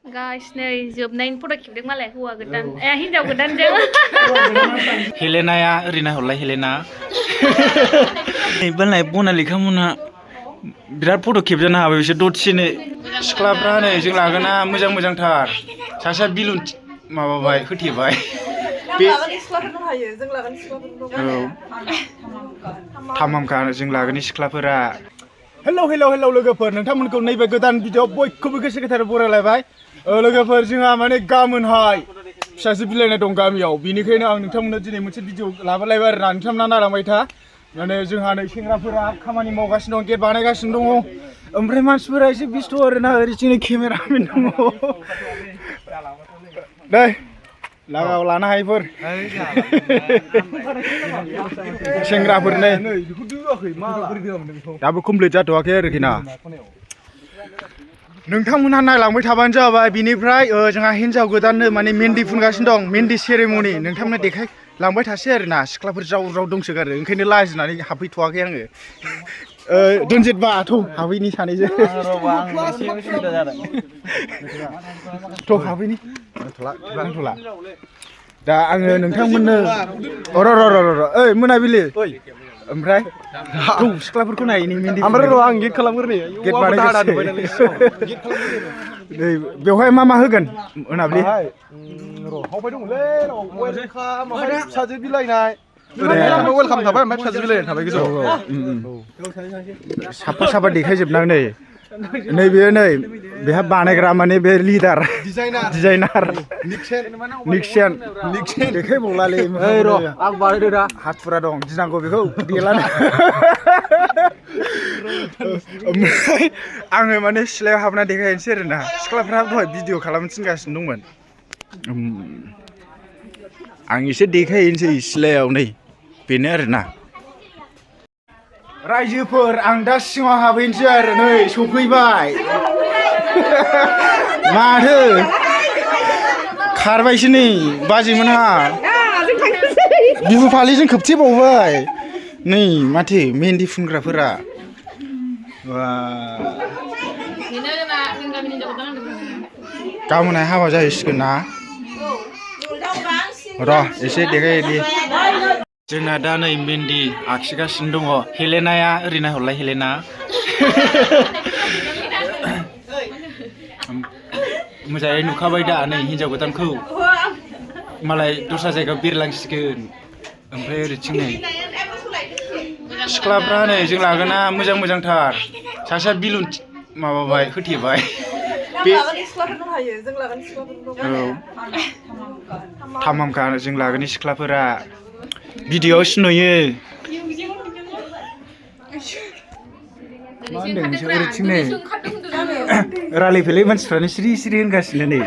Guys, नै जोबनायनि फट' खेबदों मालाय हौवा गोदान हिनजाव गोदानजों हेलेनाया ओरैनो हरलाय हेलेना नै बनालिखा मोनहा बिराद फट' खेबजानो हाबाय बिसोर दसेनो सिख्लाफ्रा नै जों लागोना मोजांथार सासेया बिलुन माबाबाय होथेबाय बे थामामखा जों लागोनि सिख्लाफोरा हेलौ लोगोफोर नोंथांमोनखौ नैबे गोदान भिडिअ बयखौबो गोसो गोथारै बरायलायबाय लोगोफोर जोंहा माने गाबोनहाय फिसाजो बिलाइनाय दं गामियाव बेनिखायनो आं नोंथांमोननो दिनै मोनसे भिडिअ लाबोलायबाय आरो ना नोंथांमोना नायलांबाय था माने जोंहा नै सेंग्राफोरा खामानि मावगासिनो दं गेट बानायगासिनो दङ ओमफ्राय मानसिफोरा एसे बेस्थ' आरोना ओरैथिंनो केमेरामेन दङ दे लागाव लानो हायोफोर सेंग्राफोर नै दाबो कमप्लिट जाथ'वाखै आरोखि ना नोंथांमोनहा नायलांबाय थाबानो जाबाय बिनिफ्राय जोंहा हिन्जाव गोदाननो माने मेहेन्दी फुनगासिनो दं मेहेन्दी सेरेमनि नोंथांमोननो देखायलांबाय थासै आरोना सिख्लाफोर ज्राव दंसोगारो ओंखायनो लाजिनानै हाबफैथ'वाखै आङो दोनजेदबा थ' हाबैनि सानैजों थ' हाबैनि नांथ'ला दा आङो नोंथांमोननो र' ओइ मोनाबिलि ओमफ्राय सिख्लाफोरखौ नायनि मेहेन्दी ओमफ्राय र' आं गेट खालामग्रोनि गेट बानायगासिनो नै बेवहाय मा होगोन मोनाबिलि र' हावबाय दंलै र' फिसाजो बिलाइनाय वेलकाम थाबाय ओमफ्राय फिसाजो बिलाइनाय थाबाय गोजौआव साफा देखायजोबनां नै बेयो नै बेहा बानायग्रा माने बे लिडार डिजाइनार निक्सेन देखायबावलालै र' आं बानायदो दा हाथुरा दं गिनांगौ बेखौ देलानो ओमफ्राय आङो माने सिलायाव हाबना देखायनोसै आरोना सिख्लाफ्रा दहाय भिडिअ खालामनो थिनगासिनो दंमोन आं एसे देखायनोसै सिलायाव नै बेनो आरोना रायजोफोर आं दा सिङाव हाबहैनोसै आरो नै सफैबाय माथो खारबायसो नै बाजैमोनहा बिहु फालिजों खोबथेबावबाय नै माथो मेहेन्दी फुनग्राफोरा गाबोनहाय हाबा जाहैसिगोन ना र' एसे देखायदि जोंना दा नै मेहेन्दी आखिगासिनो दङ हेलेनाया ओरैनो हरलाय हेलेना मोजाङै नुखाबाय दा नै हिनजाव गोदानखौ मालाय दस्रा जायगायाव बिरलांसिगोन ओमफ्राय ओरैथिं नै सिख्लाफ्रा नै जों लागोना मोजांथार सासेया बिलुन माबाबाय होथेबाय बे थामामखा जों लागोनि सिख्लाफोरा भिडिअ'आवसो नुयो मा होनदों नोंसोर ओरैथिं नै रायलायफैलाय मानसिफ्रानो सिरि होनगासिनो नै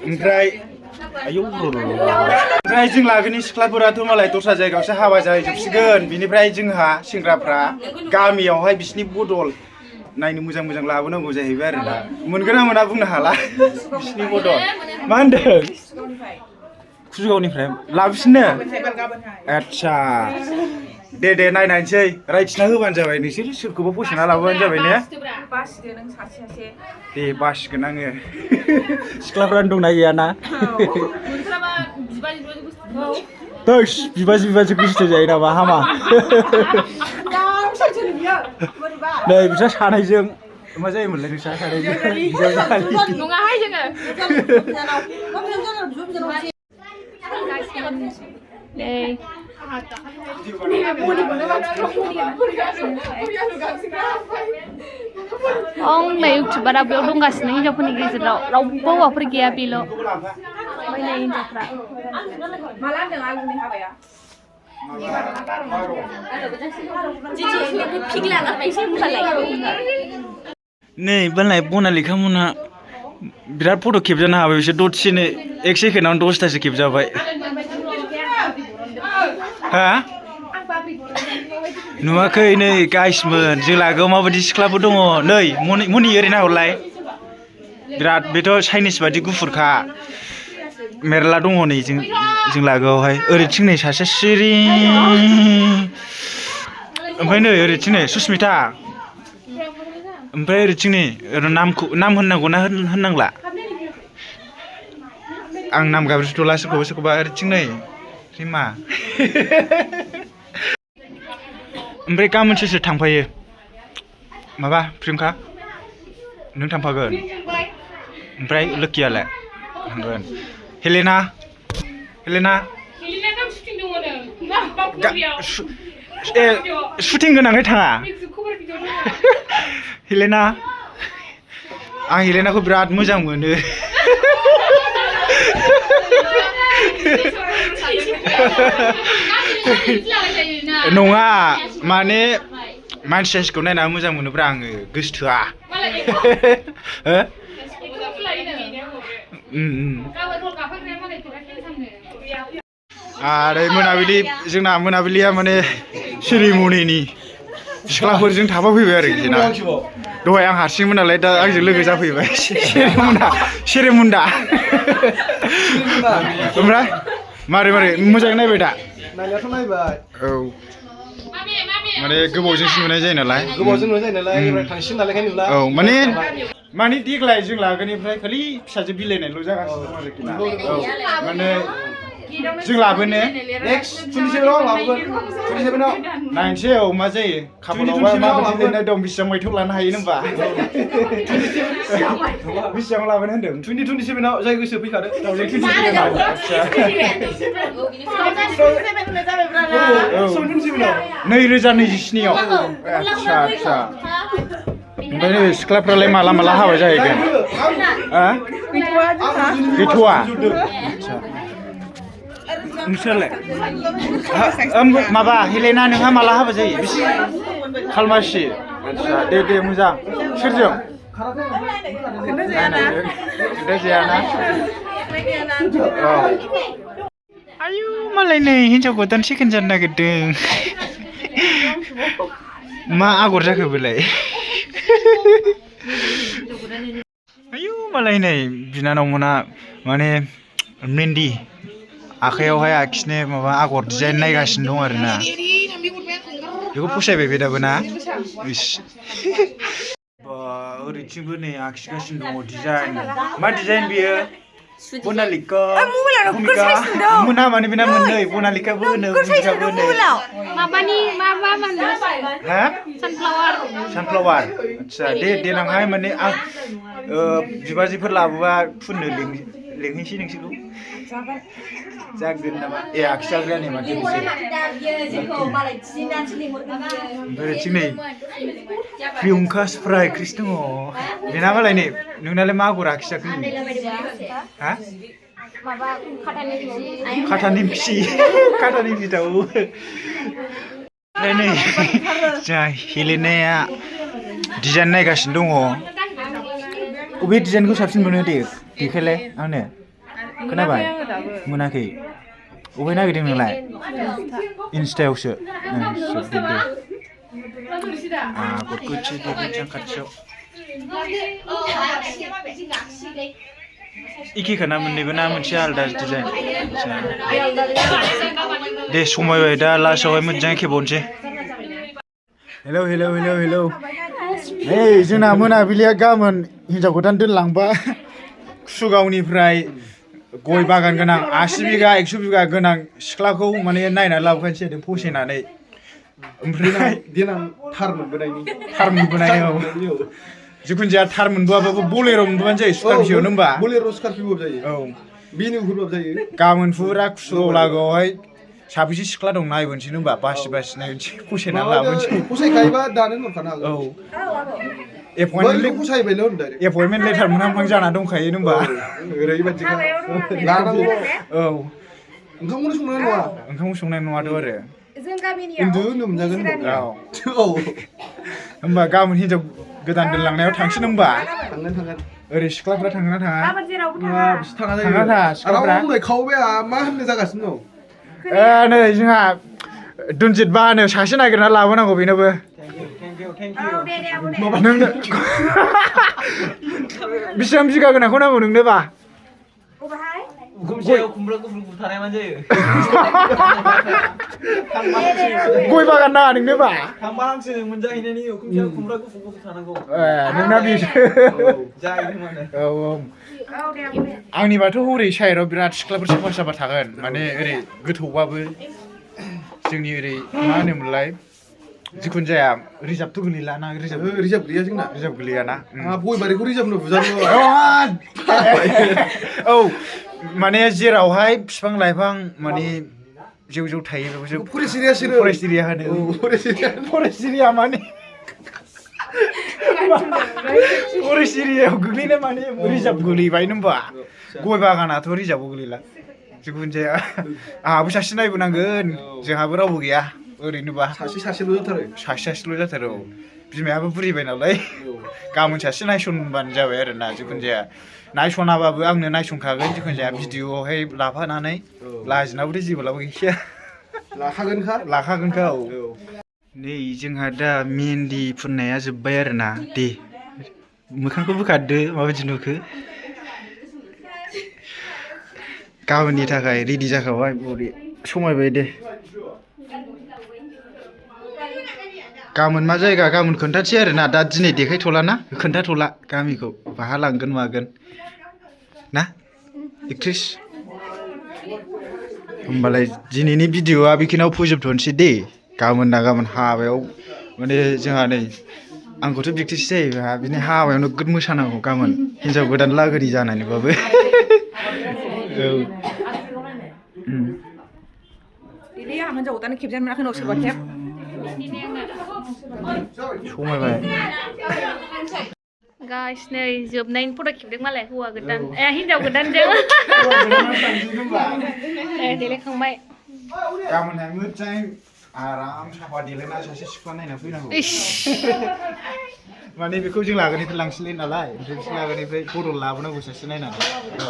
ओमफ्राय जों लागोनि सिख्लाफोराथ' मालाय दस्रा जायगायावसो हाबा जाहैजोबसिगोन बिनिफ्राय जोंहा सेंग्राफ्रा गामियावहाय बिसिनि बदल नायनो मोजां लाबोनांगौ जाहैबाय आरो दा मोनगोन ना मोना बुंनो हाला बिसिनि बदल मा होनदों कुजगावनिफ्राय लाबोफिननो आदसा दे नायनायसै रायथिना होबानो जाबाय नोंसोर सोरखौबा फसायना लाबोबानो जाबाय ने दे बासिगोन आङो सिख्लाफ्रानो दंना गैयाना बिबाजै गोसो जायो नामा हामा नै बिसोर सानैजों मा जायोमोनलाय नोंस्रा सानैजों नङाहाय नै इउटुबारा बेयाव दंगासिनो हिनजावफोरनि गेजेराव रावबो हौवाफोर गैया बेल' ओमफ्राय नै हिनजावफ्रा नै बनालिखा मोनहा बिराद फट' खेबजानो हाबाय बिसोर दसेनो 1 सेकेन्डआवनो 10थासो खेबजाबाय हा नुवाखै नै गाइसमोन जों लागोआव माबायदि सिख्लाफोर दङ नै मनि ओरैनो हरलाय बिराद बेथ' चाइनिस बादि गुफुरखा मेरला दङ नै जों लागोआवहाय ओरैथिं नै सासे सिरि ओमफ्राय नै ओरैथिं नै सुस्मिता ओमफ्राय ओरैथिं नै नाम होननांगौ ना होननांला आं नाम गाबज्रिथ'ला सोरखौबा ओरैथिं नै रिमा ओमफ्राय गाबोन सोर थांफायो माबा प्रियंका नों थांफागोन ओमफ्राय लोखियालाय थांगोन हेलेना शुटिं गोनांखाय थाङा हेलेना आं हेलेनाखौ बिराद मोजां मोनो नङा माने मानसि साइसखौ नायना मोजां मोनोब्रा आङो गोसोथोआ आरो मोनाबिलि जोंना मोनाबिलिया माने सेरिमनिनि सिख्लाफोरजों थाफा फैबाय आरो जोंना दहाय आं हारसिंमोन नालाय दा आंजों लोगो जाफैबाय सेरेमुन्दा ओमफ्राय मारै मोजाङै नायबाय दा नायनायाथ' नायबाय औ माने गोबावजोंसो नुनाय जायो नालाय ओमफ्राय थांसिन नालाय नुला औ माने देग्लाय जों लागोनिफ्राय खालि फिसाजो बिलाइनायल' जागासिनो दं आरोखि ना औ माने जों लाबोनो नेक्स्ट 27आव लाबोगोन 27आव नायनोसै औ मा जायो खाफालावबा माबायदि लिरनाय दं बेसेबां मायथाइयाव लानो हायो होनबा बेसेबां लाबोनो होनदों 2027आव जाय गोसो फैखादो 2027आव आच्छा ओमफ्राय नै सिख्लाफ्रालाय माला हाबा जाहैगोन गैथ'वा नोंसोरलाय माबा हेलेना नोंहा माला हाबा जायो खालमासि आच्छा दे मोजां सोरजों खोन्थाजायाना आयु मालाय नै हिनजाव गोदान सेकेन्ड जानो नागिरदों मा आगर जाखो बेलाय आयु मालाय नै बिनानावमोना माने मेहन्दी आखाइयावहाय आखिनो माबा आगर डिजाइन नायगासिनो दं आरोना बेखौ फसायबाय बे दाबो ना ओरैथिंबो नै आखिगासिनो दङ डिजाइन मा डिजाइन बेयो बनालिका भूमिका मोना माने बेना मोननै बनालिकाबो होनो भूमिकाबो होनो माबानि मा हा सानफ्लावार आच्छा देनांहाय माने आं बिबाजिफोर लाबोबा फुननो लेंहैसै नोंसोरखौ जागोन नामा आखिजाग्रायानो माथो ओरैथिं नै प्रियंका स्प्राइक्रिस दङ बेना मालाय नै नोंनालाय मा आगर आखिजाखो हा खाटानि फिसि दाउ ओमफ्राय नै जोंहा हेलेनाया डिजाइन नायगासिनो दङ अबे डिजाइनखौ साबसिन मोनो देखायलाय आंनो खोनाबाय मोनाखै अबे नागिरदों नोंलाय इन्स्टायावसो आगरखौ एसे देखायनोसै खाथियाव एखेखाना मोननैबो ना मोनसे आलादा डिजाइन दे समायबाय दा लास्टआवहाय मोजाङै खेबावनोसै हेलौ नै जोंना मोनाबिलिया गाबोन हिनजाव गोदान दोनलांबा कुसुगावनिफ्राय गय बागान गोनां 80 बिगा 100 बिगा गोनां सिख्लाखौ माने नायनानै लाबोखानोसै जादों फसायनानै ओमफ्राय देनां थार मोनबोनाय औ जिखुनु जाया थार मोनबोआबाबो बलेर' मोनबोबानो जायो स्करपिय'नो होमबा बलेर' स्करपिय'बाबो जायो औ बेनिफोरबाबो जायो गाबोन फुरा कुसुगाव लागोआवहाय साबेसे सिख्ला दं नायबोनोसै होनबा बासि नायबोनोसै फसायनानै लाबोनोसै फसायखायोबा दानो हरखानो हागौ औ एपइन्टमेन्ट लेटार मोनहां जाना दंखायो होनबा ओरैबायदिखा लानांगौ औ ओंखामखौ संनाय नङाथ' आरो जों गामिनियाव उन्दुनो मोनजागोन औ होमबा गाबोन हिनजाव गोदान दोनलांनायाव थांसिन होमबा थांगोन ओरै सिख्लाफ्रा थाङो ना थाङा गाबोन जेरावबो थाङा थाङा सिख्लाफ्रा खावबाया मा होननो जागासिनो दं नै जोंहा दुनजित बाहानो सासे नागिरना लाबोनांगौ बेनोबो नोंनो बेसेबां बिगा गोनांखौ नांगौ नोंनोबा उखुमसेयाव खुमब्रा गुफुर थानायमान जायो गय बागान नाङा नोंनोबा थांबा हांसो मोनजाहैनायनि उखुमसेयाव खुमब्रा गुफुर थानांगौ नोंना बेसो जाहैनो माने औ आंनिबाथ' हरै साइडआव बिराद सिख्लाफोर साफा साफा थागोन माने ओरै गोथौबाबो जोंनि ओरै मा होनोमोनलाय जिखुनु जाया रिजार्भथ' गोलैला ना रिजार्भ गैया जोंना रिजार्भ गोलैयाना गय बारिखौ रिजार्भ बुजानो औ माने जेरावहाय बिफां लाइफां माने जेव जेव थायो बेखौसो फरेस्ट एरिया फरेस्ट एरिया होनो फरेस्ट एरिया माने फरेस्ट एरियायाव गोग्लैनाय माने रिजार्भ गोलैबाय होनबा गय बागानाथ' रिजार्भआव गोलैला जिखुनु जाया आंहाबो सासे नायबोनांगोन जोंहाबो रावबो गैया ओरैनोबा सासेल' जाथारो औ बिमायाबो बुरिबाय नालाय गाबोन सासे नायसनबानो जाबाय आरोना जिखुनु जाया नायसनाबाबो आंनो नायसनखागोन जिखुनु जाया भिडिअआवहाय लाफानानै लाजिनाबोथ' जेबो लाबो गैखाया लाखागोनखा औ नै जोंहा दा मेहेन्दी फुननाया जोब्बाय आरोना दे मोखांखौ बोखारदो माबायदि नुखो गाबोननि थाखाय रेडि जाखाबाय बरि समायबाय दे गाबोन मा जायगा गाबोन खोन्थासै आरोना दा दिनै देखायथ'लाना खोन्थाथ'ला गामिखौ बाहा लांगोन मागोन ना एक्ट्रिस होमबालाय दिनैनि भिडिअआ बेखिनियाव फोजोबथ'नोसै दे गाबोन हाबायाव माने जोंहा नै आंखौथ' एक्ट्रिस जायो बिनि हाबायाव नोगोद मोसानांगौ गाबोन हिन्जाव गोदान लागोरि जानानैबाबो औ दिनै आं हिन्जाव गोदान खेबजानो मोनाखै न' सोरबा खेब समायबाय गाइस नै जोबनायनि फट' खेबदों मालाय हौवा गोदान हिन्जाव गोदानजों देलायखांबाय गाबोनहाय मोजां आराम साफा देलायना सासे सिख्ला नायना फैनांगौ माने बेखौ जों लागोनिफ्राय लांसैलाय नालाय ओमफ्राय बिसोर लागोनिफ्राय बदल लाबोनांगौ सासे नायनानै औ